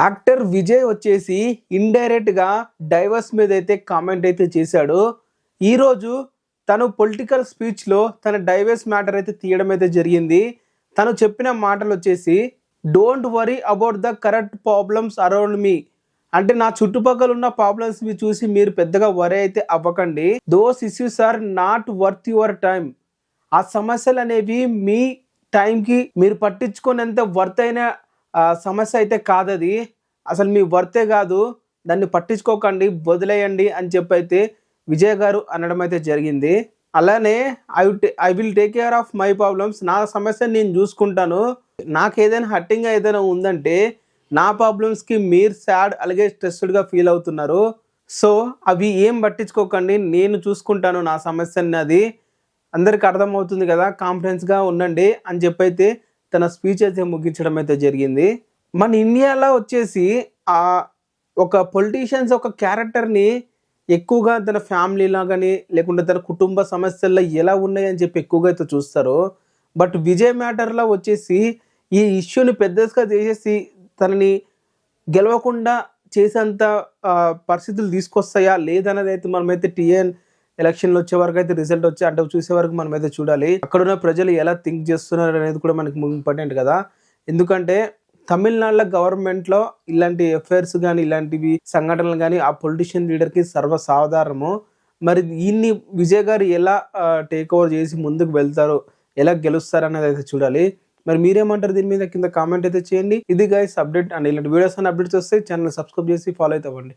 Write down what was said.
Actor Vijay వచ్చేసి indirect గా divorce మీద అయితే కామెంట్ అయితే చేశాడు. ఈరోజు తను పొలిటికల్ స్పీచ్ లో తన డైవర్స్ మ్యాటర్ అయితే తీయడం అయితే జరిగింది. తను చెప్పిన మాటలు వచ్చేసి don't worry about the correct problems around me, అంటే నా చుట్టుపక్కల ఉన్న ప్రాబ్లమ్స్ ని చూసి మీరు పెద్దగా వరీ అయితే అవ్వకండి. Those issues are not worth your time. ఆ సమస్యలు అనేవి మీ టైంకి మీరు పట్టించుకునేంత వర్త్ అయిన సమస్య అయితే కాదది. అసలు మీ వర్తే కాదు, దాన్ని పట్టించుకోకండి, వదిలేయండి అని చెప్పి అయితే విజయ్ గారు అనడం అయితే జరిగింది. అలానే I will take care of my problems, నా సమస్య నేను చూసుకుంటాను. నాకు ఏదైనా హట్టింగ్ ఏదైనా ఉందంటే నా ప్రాబ్లమ్స్కి మీరు సాడ్ అలాగే స్ట్రెస్డ్గా ఫీల్ అవుతున్నారు. సో అవి ఏం పట్టించుకోకండి, నేను చూసుకుంటాను నా సమస్యని. అది అందరికి అర్థమవుతుంది కదా, కాన్ఫిడెన్స్గా ఉండండి అని చెప్పైతే తన స్పీచ్ అయితే ముగించడం అయితే జరిగింది. మన ఇండియాలో వచ్చేసి ఒక పొలిటీషియన్స్ ఒక క్యారెక్టర్ని ఎక్కువగా తన ఫ్యామిలీలో కానీ లేకుంటే తన కుటుంబ సమస్యల్లో ఎలా ఉన్నాయని చెప్పి ఎక్కువగా అయితే చూస్తారు. బట్ విజయ్ మ్యాటర్లో వచ్చేసి ఈ ఇష్యూని పెద్దగా చేసేసి తనని గెలవకుండా చేసేంత పరిస్థితులు తీసుకొస్తాయా లేదనేది అయితే మనమైతే టీఎన్ ఎలక్షన్లు వచ్చే వరకు అయితే రిజల్ట్ వచ్చి అంటే చూసే వరకు మనమైతే చూడాలి. అక్కడున్న ప్రజలు ఎలా థింక్ చేస్తున్నారు అనేది కూడా మనకి ఇంపార్టెంట్ కదా. ఎందుకంటే తమిళనాడులో గవర్నమెంట్లో ఇలాంటి ఎఫైర్స్ కానీ ఇలాంటివి సంఘటనలు కానీ ఆ పొలిటీషియన్ లీడర్కి సర్వసాధారణము. మరి దీన్ని విజయ్ గారు ఎలా టేక్ ఓవర్ చేసి ముందుకు వెళ్తారో, ఎలా గెలుస్తారు అనేది అయితే చూడాలి. మరి మీరేమంటారు దీని మీద కింద కామెంట్ అయితే చేయండి. ఇది గైస్ అప్డేట్, అండ్ ఇలాంటి వీడియోస్ అన్ని అప్డేట్స్ వస్తే ఛానల్ సబ్స్క్రైబ్ చేసి ఫాలో అయితే అవ్వండి.